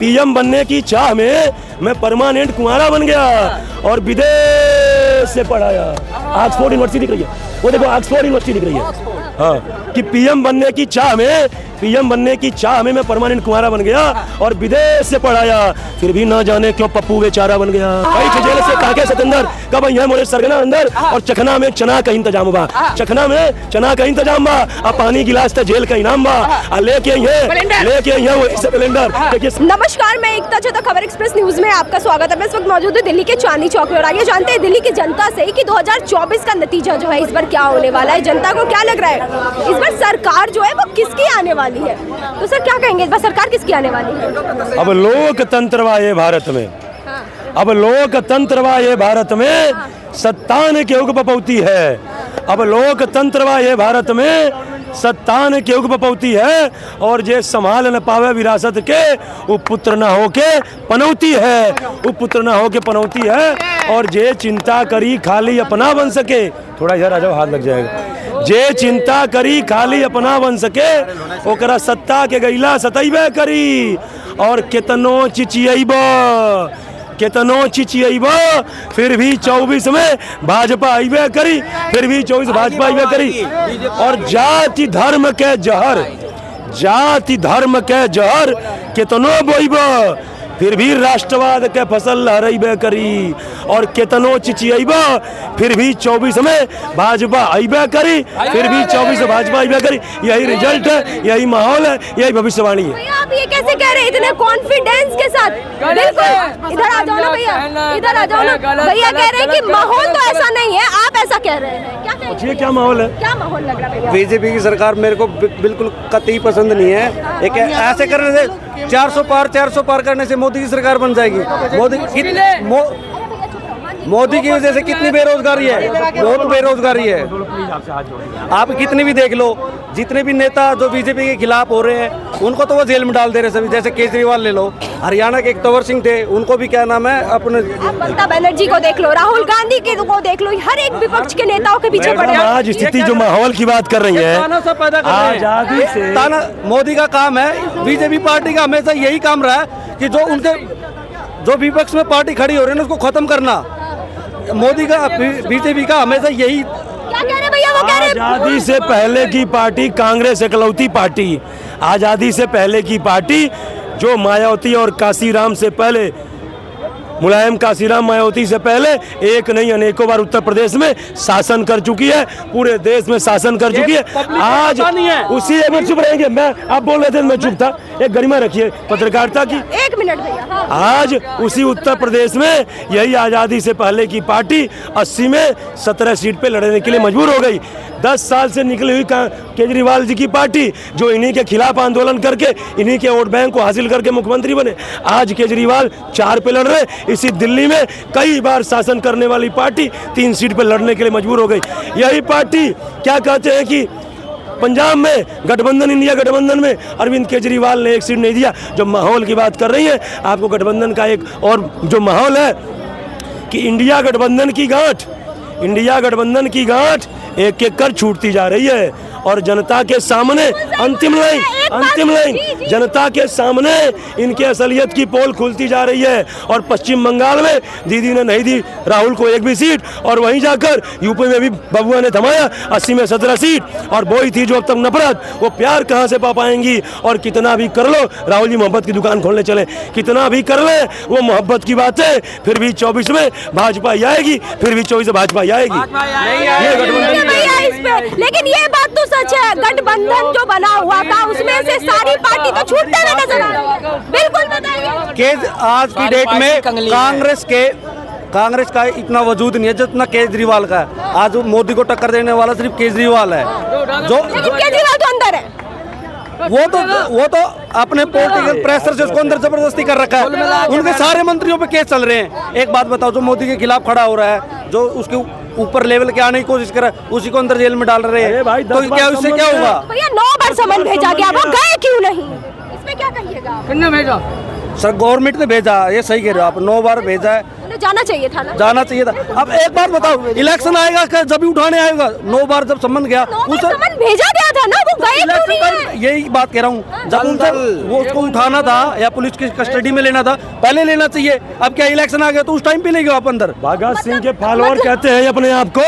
PM बनने की चाह में मैं परमानेंट कुंवारा बन गया और विदेश से पढ़ाया। ऑक्सफोर्ड यूनिवर्सिटी दिख रही है, वो देखो ऑक्सफोर्ड यूनिवर्सिटी दिख रही है। हाँ, कि पीएम बनने की चाह में मैं परमानेंट कुंवारा बन गया और विदेश से पढ़ाया, फिर भी ना जाने क्यों पप्पू बेचारा बन गया। कई जेल से काके सतेंदर कब यहाँ मोरे सरगना अंदर और चखना में चना का इंतजाम बा, चखना में चना का इंतजाम बा, अब पानी गिलास तो जेल का इनाम बा, लेके यहाँ वही से कैलेंडर। नमस्कार, मैं एकता चौथा खबर एक्सप्रेस न्यूज में आपका स्वागत है। मैं इस वक्त मौजूद हूँ दिल्ली के चांदनी चौक में और आगे जानते हैं दिल्ली की जनता से कि 2024 का नतीजा जो है इस बार क्या होने वाला है। जनता को क्या लग रहा है इस बार सरकार जो है वो किसकी आने वाली है? तो सर क्या कहेंगे इस बार सरकार किसकी आने वाली है? अब लोकतंत्र वा ये भारत में, अब लोकतंत्र वा ये भारत में सत्तान के युग पपौती है। अब लोकतंत्र वा ये भारत में सत्तान के युग पपौती है और जे संभाल न पावे विरासत के वो पुत्र न होके पनौती है, वो पुत्र न होके पनौती है। और जे चिंता करी खाली अपना बन सके, थोड़ा इधर आ जाओ हाथ लग जाएगा, जे चिंता करी खाली अपना बन सके ओकरा सत्ता के गैला सतैबे करी और केतनो चिचियबा फिर भी 24 में भाजपा आइबे करी, फिर भी 24 भाजपा आइबे करी। और जाति धर्म के जहर केतनो बोइबा फिर भी राष्ट्रवाद के फसल लहराइबे करी और केतनो चिचियबा फिर भी 24 में भाजपा आइबे करी, फिर भी 24 भाजपा आइबे करी। यही रिजल्ट है, यही माहौल है, यही भविष्यवाणी है। आप ये कैसे कह रहे हैं इतने कॉन्फिडेंस के साथ? बिल्कुल, इधर आ जाओ ना भैया, इधर आ जाओ ना। भैया कह रहे हैं कि माहौल तो ऐसा नहीं है, आप ऐसा कह रहे हैं। क्या कह रहे हैं? क्या माहौल है? क्या माहौल लग रहा है? बीजेपी की सरकार मेरे को बिल्कुल कतई पसंद नहीं है। एक ऐसे करने से 400 पार करने से मोदी की सरकार बन जाएगी। मोदी की वजह से कितनी बेरोजगारी है, बहुत बेरोजगारी है। आप कितनी भी देख लो, जितने भी नेता जो बीजेपी के खिलाफ हो रहे हैं उनको तो वो जेल में डाल दे रहे सभी। जैसे केजरीवाल ले लो, हरियाणा के एक तंवर सिंह थे, उनको भी क्या नाम है अपने, ममता बनर्जी को देख लो, राहुल गांधी को देख लो, हर एक विपक्ष के नेताओं के पीछे पड़े। आज स्थिति जो माहौल की बात कर रही है, आजादी से ताना मोदी का काम है। बीजेपी पार्टी का हमेशा यही काम रहा है कि जो विपक्ष में पार्टी खड़ी हो रही है उसको खत्म करना। मोदी का बीजेपी का हमेशा यही। क्या कह रहे भैया? वो कह रहे आजादी से पहले की पार्टी कांग्रेस इकलौती पार्टी, आजादी से पहले की पार्टी जो मायावती और काशीराम से पहले, मुलायम काशीराम मायावती से पहले एक नहीं अनेकों बार उत्तर प्रदेश में शासन कर चुकी है, पूरे देश में शासन कर चुकी है। आज उसी एक मिनट चुप रहेंगे, मैं आप बोल रहे थे मैं चुप था, एक गरिमा रखिए पत्रकारिता की। 1 मिनट भैया। हाँ। आज उसी उत्तर प्रदेश में यही आजादी से पहले की पार्टी 80 में 17 सीट पे लड़ने के लिए मजबूर हो गई। 10 साल से निकली हुई केजरीवाल जी की पार्टी जो इन्हीं के खिलाफ आंदोलन करके इन्हीं के वोट बैंक को हासिल करके मुख्यमंत्री बने, आज केजरीवाल 4 पे लड़ रहे। इसी दिल्ली में कई बार शासन करने वाली पार्टी 3 सीट पे लड़ने के लिए मजबूर हो गई। यही पार्टी क्या कहते हैं कि पंजाब में गठबंधन, इंडिया गठबंधन में अरविंद केजरीवाल ने 1 सीट नहीं दिया। जो माहौल की बात कर रही है, आपको गठबंधन का एक और जो माहौल है कि इंडिया गठबंधन की गांठ एक एक कर छूटती जा रही है और जनता के सामने अंतिम लाइन जनता के सामने इनके असलियत की पोल खुलती जा रही है। और पश्चिम बंगाल में दीदी ने नहीं दी राहुल को एक भी सीट, और वहीं जाकर यूपी में भी बबुआ ने थमाया 80 में 17 सीट। और वही थी जो अब तक नफरत, वो प्यार कहाँ से पा पाएंगी? और कितना भी कर लो, राहुल जी मोहब्बत की दुकान खोलने चले, कितना भी कर ले वो मोहब्बत की बात है, फिर भी 24 में भाजपा ही आएगी, फिर भी 24 भाजपा ही आएगी। लेकिन ये बात तो सच है, गठबंधन जो बना हुआ था उसमें से सारी पार्टी तो छूटते हुए नजर आ रही है। बिल्कुल बताइए। आज की डेट में कांग्रेस का इतना वजूद नहीं है जितना केजरीवाल का है। आज मोदी को टक्कर देने वाला सिर्फ केजरीवाल है। केजरीवाल तो अंदर है, वो तो अपने पॉलिटिकल प्रेशर से उसको अंदर जबरदस्ती कर रखा है। उनके सारे मंत्रियों पे केस चल रहे हैं। एक बात बताओ, जो मोदी के खिलाफ खड़ा हो रहा है, जो उसके ऊपर लेवल के आने की कोशिश कर रहा है, उसी को अंदर जेल में डाल रहे हैं। तो क्या उससे क्या होगा? भैया 9 बार समन भेजा गया, वो गए क्यों नहीं? इसमें क्या कहिएगा? किसने भेजा? सर गवर्नमेंट ने भेजा, ये सही कह रहे हो आप। 9 बार भेजा है, जाना चाहिए था ना? जाना चाहिए था। अब एक बात बताओ, इलेक्शन आएगा जब भी उठाने आएगा। 9 बार जब सम्मन गया, सम्मन भेजा गया था ना, वो गए क्यों नहीं है? यही बात कह रहा हूँ, जब उनसे वो उसको उठाना था या पुलिस की कस्टडी में लेना था, पहले लेना चाहिए। अब क्या इलेक्शन आ गया तो उस टाइम पे ले गए आप अंदर। भगत सिंह के फॉलोअर कहते हैं अपने आप को,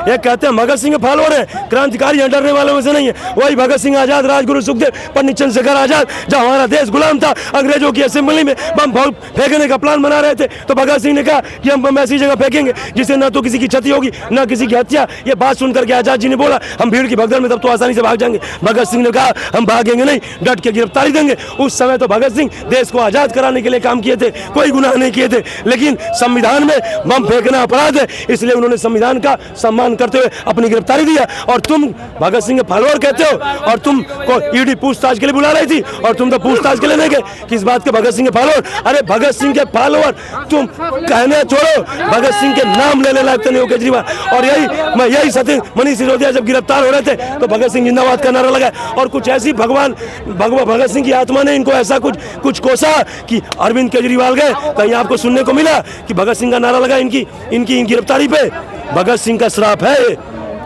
ये कहते हैं भगत सिंह के फॉलोअर है, क्रांतिकारी हैं, डरने वालों में से नहीं है। वही भगत सिंह आजाद, राजगुरु सुखदेव, पंडित चंद्रशेखर आजाद, जब हमारा देश गुलाम था, अंग्रेजों की असेंबली में बम फेंकने का प्लान बना रहे थे, तो भगत सिंह ने कहा कि हम बम ऐसी जगह फेंकेंगे जिससे न तो किसी की क्षति होगी न किसी की हत्या। ये बात सुनकर के आजाद जी ने बोला हम भीड़ की भगदड़ में तब तो आसानी से भाग जाएंगे। भगत सिंह ने कहा हम भागेंगे नहीं, डट के गिरफ्तारी देंगे। उस समय तो भगत सिंह देश को आजाद कराने के लिए काम किए थे, कोई गुनाह नहीं किए थे, लेकिन संविधान में बम फेंकना अपराध है, इसलिए उन्होंने संविधान का सम्मान करते हुए अपनी गिरफ्तारी दिया। और तुम भगत सिंह के फॉलोअर कहते हो, और तुम को ईडी पूछताछ के लिए बुला रही थी और तुम तो पूछताछ के लिए नहीं गए। किस बात के भगत सिंह के फॉलोअर? अरे भगत सिंह के फॉलोअर तुम कहने छोड़ो, भगत सिंह के नाम लेने लगते नहीं हो केजरीवाल। और यही सत्य मनीष सिसोदिया जब गिरफ्तार हो रहे थे तो भगत सिंह जिंदाबाद का नारा लगा, और कुछ ऐसी भगत सिंह की आत्मा ने इनको ऐसा कुछ कोसा कि अरविंद केजरीवाल गए, कहीं आपको सुनने को मिला कि भगत सिंह का नारा लगा इनकी गिरफ्तारी पे? भगत सिंह का श्राप है,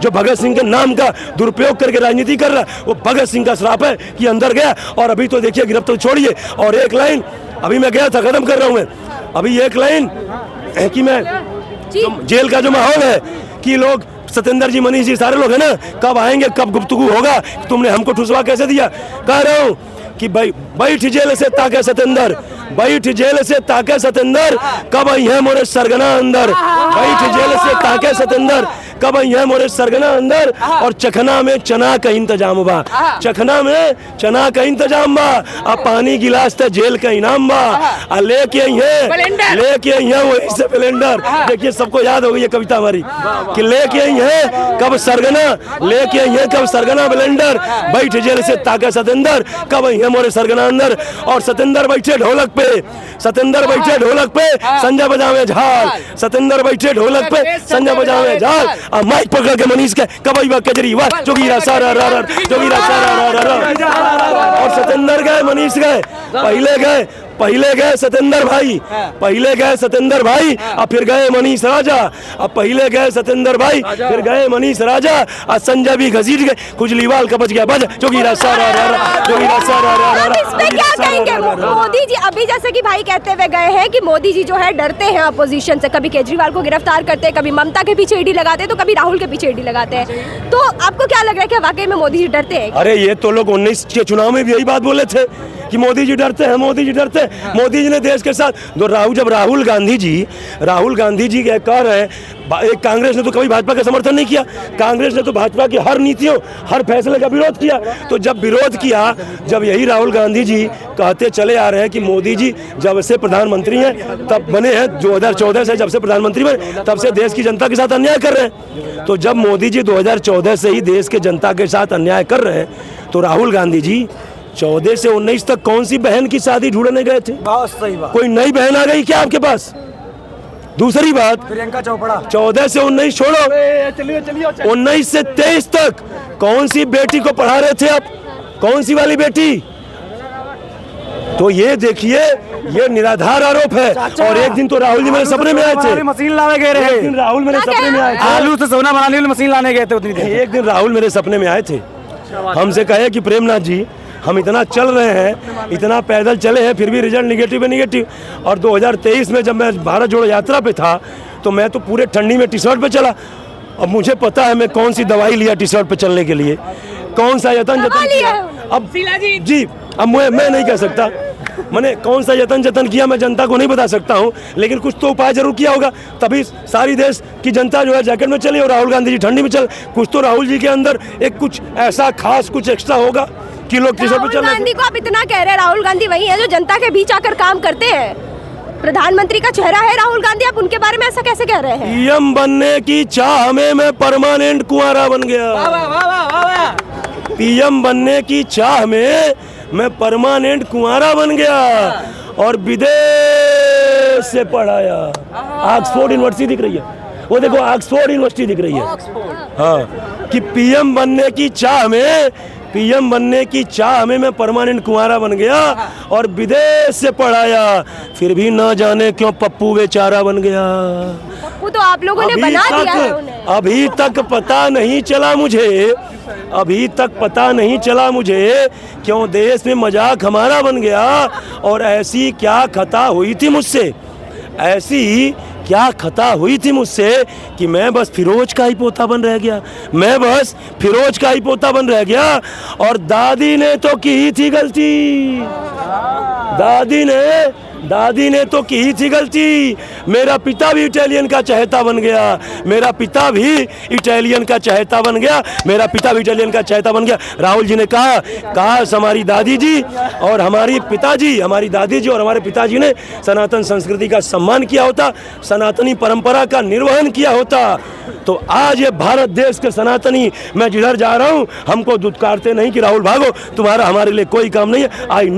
जो भगत सिंह के नाम का दुरुपयोग करके राजनीति कर रहा है, वो भगत सिंह का श्राप है कि अंदर गया। और अभी तो देखिए गिरफ्तार छोड़िए, और एक लाइन अभी मैं गया था, खत्म कर रहा हूँ मैं, अभी एक लाइन कि मैं जेल का जो माहौल है कि लोग सत्येंद्र जी, मनीष जी, सारे लोग है ना, कब आएंगे, कब गुफ्तगू होगा, तुमने हमको ठुसवा कैसे दिया? कह रहा हूँ कि भाई बैठ जेल से ताके सत्येंद्र, बैठ जेल से ताके सत्येंद्र, कब आई है मोरे सरगना अंदर, बैठ जेल से ताके सत्येंद्र, कब आई है मोरे सरगना अंदर। और चखना में चना का इंतजाम बा, चखना में चना का इंतजाम बा, अब पानी गिलास तो जेल का इनाम बा, लेके आई है वही से ब्लेंडर। देखिए सबको याद हो गई ये कविता हमारी कि लेके आई है कब सरगना, लेके आई है कब सरगना ब्लेंडर, बैठ जेल से ताके सत्येंद्र, कब आई है मोरे सरगना अंदर। और सत्येंद्र बैठे ढोलक पे, सत्येंद्र बैठे ढोलक पे, संजय बजावे झाल, सत्येंद्र बैठे ढोलक पे, संजय बजावे झाल, और माइक पकड़ के मनीष के कबई बा केजरीवाल, जोगीरा सारा रार, जोगीरा सारा रार। और सत्येंद्र गए, मनीष गए, पहले गए सत्येंद्र भाई, पहले गए सत्येंद्र भाई, और फिर गए मनीष राजा, अब पहले गए सत्येंद्र भाई, फिर गए मनीष राजा, और संजय भी घसीट गए, कुजलीवाल का बच गया बज, जोगीरा सारा रार, जोगीरा सारा रार। इस पे क्या कहेंगे मोदी जी? अभी जैसे कि भाई कहते हुए गए हैं कि मोदी जी जो है डरते हैं अपोजिशन से, कभी केजरीवाल को गिरफ्तार करते हैं, कभी ममता के पीछे ईडी लगाते हैं, तो कभी राहुल के पीछे ईडी लगाते हैं। तो आपको क्या लग रहा है कि वाकई में मोदी जी डरते हैं? अरे ये तो लोग 19 के चुनाव में भी यही बात बोले थे कि मोदी जी डरते हैं, मोदी जी डरते हैं। मोदी जी ने देश के साथ जब राहुल गांधी जी कह रहे हैं, एक कांग्रेस ने तो कभी भाजपा का समर्थन नहीं किया, कांग्रेस ने तो भाजपा की हर नीतियों, हर फैसले का विरोध किया। तो जब विरोध किया, जब यही राहुल गांधी जी कहते चले आ रहे हैं कि मोदी जी जब से प्रधानमंत्री हैं तब बने हैं, 2014 से जब से प्रधानमंत्री बने तब से देश की जनता के साथ अन्याय कर रहे हैं। तो जब मोदी जी 2014 से ही देश के जनता के साथ अन्याय कर रहे हैं, तो राहुल गांधी जी 14 से 19 तक कौन सी बहन की शादी ढूंढने गए थे? बहुत सही बात। कोई नई बहन आ गई क्या आपके पास? दूसरी बात, प्रियंका चोपड़ा 14 से 19 छोड़ो, 19 से 23 तक कौन सी बेटी को पढ़ा रहे थे आप? कौन सी वाली बेटी? तो ये देखिए, ये निराधार आरोप है। और एक दिन तो राहुल जी मेरे सपने में आए थे, मशीन लाने गए रहे, एक दिन राहुल मेरे सपने में आए थे, आलू से सोना बनाने वाली मशीन लाने गए थे उतनी देर। एक दिन राहुल मेरे सपने में आए थे, हमसे कहे कि प्रेमनाथ जी हम इतना चल रहे हैं, इतना पैदल चले हैं, फिर भी रिजल्ट निगेटिव है, निगेटिव। और 2023 में जब मैं भारत जोड़ो यात्रा पे था तो मैं तो पूरे ठंडी में टी शर्ट पे चला। अब मुझे पता है मैं कौन सी दवाई लिया टी शर्ट पे चलने के लिए, कौन सा यतन किया। अब जी अब मैं नहीं कह सकता मैंने कौन सा यतन किया, मैं जनता को नहीं बता सकता हूँ, लेकिन कुछ तो उपाय जरूर किया होगा, तभी सारी देश की जनता जो है जैकेट में चली और राहुल गांधी जी ठंडी में चल। कुछ तो राहुल जी के अंदर एक कुछ ऐसा खास कुछ एक्स्ट्रा होगा कि लोग टी शर्ट पे चल। राहुल गांधी को आप इतना कह रहे हैं, राहुल गांधी वही है जो जनता के बीच आकर काम करते हैं, प्रधानमंत्री का चेहरा है राहुल गांधी, आप उनके बारे में ऐसा कैसे कह रहे हैं? पीएम बनने की चाह में मैं परमानेंट कुंवारा बन गया, पीएम बनने की चाह में मैं परमानेंट कुंवारा बन गया और विदेश से पढ़ाया। ऑक्सफोर्ड यूनिवर्सिटी दिख रही है, वो देखो ऑक्सफोर्ड यूनिवर्सिटी दिख रही है। हाँ, कि पीएम बनने की चाह में मैं परमानेंट कुंवारा बन गया और विदेश से पढ़ाया, फिर भी ना जाने क्यों पप्पू बेचारा बन गया। पप्पू तो आप लोगों ने बना दिया है उन्हें। अभी तक पता नहीं चला मुझे अभी तक पता नहीं चला मुझे क्यों देश में मजाक हमारा बन गया। और ऐसी क्या खता हुई थी मुझसे, ऐसी क्या खता हुई थी मुझसे कि मैं बस फिरोज का ही पोता बन रह गया, मैं बस फिरोज का ही पोता बन रह गया। और दादी ने तो की ही थी गलती, दादी ने तो की ही थी गलती। मेरा पिता भी इटालियन का चहेता बन गया, मेरा पिता भी इटालियन का चहेता बन गया, मेरा पिता भी इटालियन का चहेता बन गया। राहुल जी ने कहा काश हमारी दादी जी और हमारी पिताजी, हमारी दादी जी और हमारे पिताजी ने सनातन संस्कृति का सम्मान किया होता, सनातनी परंपरा का निर्वहन किया होता, तो आज ये भारत देश के सनातनी मैं जिधर जा रहा हूँ हमको दुत्कारते नहीं कि राहुल भागो, तुम्हारा हमारे लिए कोई काम नहीं है। I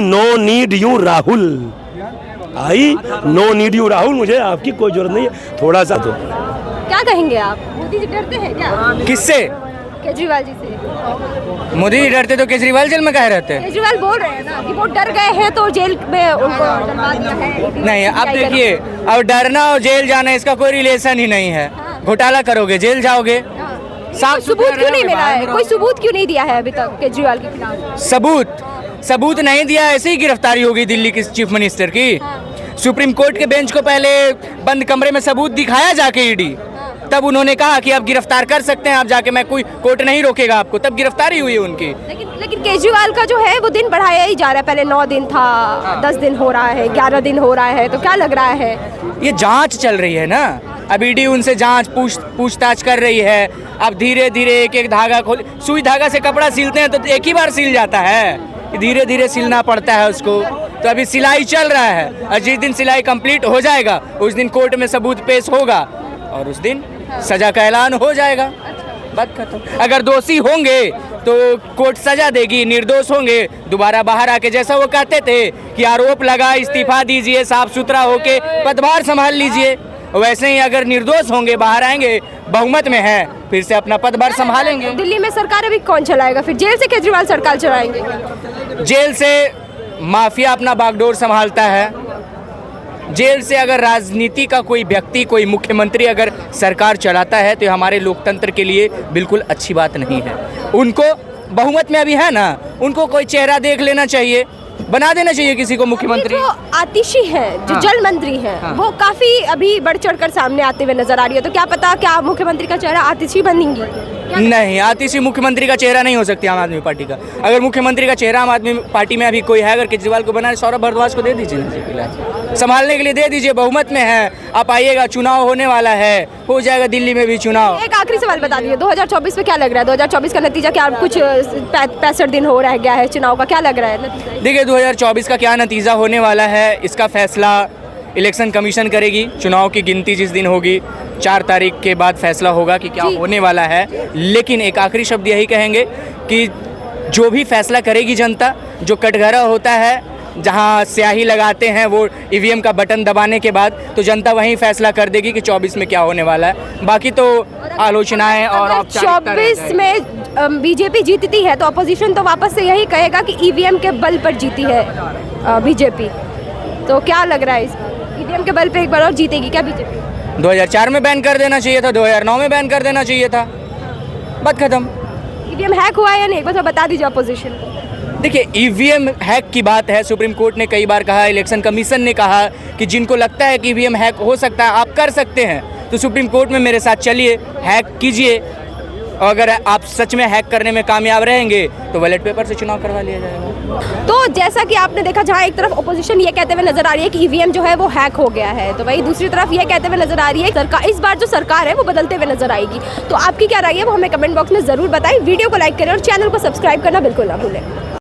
know need you Rahul, I know need you Rahul, मुझे आपकी कोई जरूरत नहीं है। थोड़ा सा तो क्या कहेंगे आप, मोदी जी डरते हैं क्या किससे? केजरीवाल जी से। मोदी जी डरते तो केजरीवाल जेल में काहे रहते हैं? केजरीवाल बोल रहे हैं ना कि वो डर गए हैं तो जेल में उनको डलवा दिया है। नहीं, अब देखिए, अब डरना और जेल जाना इसका कोई रिलेशन ही नहीं है। घोटाला करोगे जेल जाओगे। साफ सबूत क्यों नहीं मिला है, कोई सबूत क्यों नहीं दिया है अभी तक केजरीवाल के खिलाफ? सबूत नहीं दिया, ऐसे ही गिरफ्तारी होगी दिल्ली की चीफ मिनिस्टर की। सुप्रीम कोर्ट के बेंच को पहले बंद कमरे में सबूत दिखाया जाके ईडी, तब उन्होंने कहा कि आप गिरफ्तार कर सकते हैं, आप जाके, मैं कोई कोर्ट नहीं रोकेगा आपको, तब गिरफ्तारी हुई उनकी। लेकिन केजरीवाल का जो है वो दिन बढ़ाया ही जा रहा है, पहले 9 दिन था, 10 दिन हो रहा है, 11 दिन हो रहा है, तो क्या लग रहा है? ये जांच चल रही है ना, अब ईडी उनसे जांच पूछताछ कर रही है। अब धीरे धीरे एक एक धागा खोल, सुई धागा से कपड़ा सिलते हैं तो एक ही बार सिल जाता है, धीरे धीरे सिलना पड़ता है उसको। तो अभी सिलाई चल रहा है और जिस दिन सिलाई कंप्लीट हो जाएगा उस दिन कोर्ट में सबूत पेश होगा और उस दिन सजा का ऐलान हो जाएगा, बात खत्म। अगर दोषी होंगे तो कोर्ट सजा देगी, निर्दोष होंगे दोबारा बाहर आके, जैसा वो कहते थे कि आरोप लगा इस्तीफा दीजिए, साफ सुथरा होके पदभार संभाल लीजिए, वैसे ही अगर निर्दोष होंगे बाहर आएंगे, बहुमत में है, फिर से अपना पदभार संभालेंगे। दिल्ली में सरकार अभी कौन चलाएगा फिर? जेल से केजरीवाल सरकार चलाएंगे? जेल से माफिया अपना बागडोर संभालता है। जेल से अगर राजनीति का कोई व्यक्ति, कोई मुख्यमंत्री अगर सरकार चलाता है तो हमारे लोकतंत्र के लिए बिल्कुल अच्छी बात नहीं है। उनको बहुमत में अभी है ना, उनको कोई चेहरा देख लेना चाहिए, बना देना चाहिए किसी को मुख्यमंत्री। जो आतिशी हैं, जो जल मंत्री हैं, वो काफी अभी बढ़ चढ़कर सामने आते हुए नजर आ रही है, तो क्या पता क्या मुख्यमंत्री का चेहरा आतिशी बनेंगी? नहीं, आतिशी मुख्यमंत्री का चेहरा नहीं हो सकती आम आदमी पार्टी का। अगर मुख्यमंत्री का चेहरा आम आदमी पार्टी में अभी कोई है, अगर केजरीवाल को बनाए, सौरभ भारद्वाज को दे दीजिए ना, संभालने के लिए दे दीजिए, बहुमत में है। आप आइएगा, चुनाव होने वाला है, हो जाएगा दिल्ली में भी चुनाव। एक आखिरी सवाल बता दीजिए, 2024 में क्या लग रहा है? 2024 का नतीजा क्या? कुछ 65 दिन हो रह गया है चुनाव का, क्या लग रहा है? देखिए 2024 का क्या नतीजा होने वाला है, इसका फैसला इलेक्शन कमीशन करेगी। चुनाव की गिनती जिस दिन होगी 4 तारीख के बाद फैसला होगा कि क्या होने वाला है। लेकिन एक आखिरी शब्द यही कहेंगे कि जो भी फैसला करेगी जनता, जो कटघरा होता है जहां स्याही लगाते हैं वो ईवीएम का बटन दबाने के बाद, तो जनता वहीं फैसला कर देगी कि 24 में क्या होने वाला है। बाकी तो आलोचनाएं और औपचारिकता रह 24 में बीजेपी जीतती है तो अपोजिशन तो वापस से यही कहेगा कि ईवीएम के बल पर जीती है बीजेपी। तो क्या लग रहा है, ईवीएम के बल पे एक बार और जीतेगी क्या बीजेपी? 2004 में बैन कर देना चाहिए था, 2009 में बैन कर देना चाहिए था, बात खत्म। ईवीएम हैक हुआ है या नहीं, एक बार बता दीजिए अपोजिशन को। देखिए ईवीएम हैक की बात है, सुप्रीम कोर्ट ने कई बार कहा, इलेक्शन कमीशन ने कहा कि जिनको लगता है कि ईवीएम हैक हो सकता है आप कर सकते हैं, तो सुप्रीम कोर्ट में मेरे साथ चलिए, हैक कीजिए, और अगर आप सच में हैक करने में कामयाब रहेंगे तो बैलेट पेपर से चुनाव करवा लिया जाएगा। तो जैसा कि आपने देखा, जहाँ एक तरफ अपोजिशन ये कहते हुए नजर आ रही है कि ईवीएम जो है वो हैक हो गया है, तो वही दूसरी तरफ ये कहते हुए नजर आ रही है सरकार, इस बार जो सरकार है वो बदलते हुए नजर आएगी। तो आपकी क्या राय है वो हमें कमेंट बॉक्स में जरूर बताएं। वीडियो को लाइक करें और चैनल को सब्सक्राइब करना बिल्कुल ना भूलें।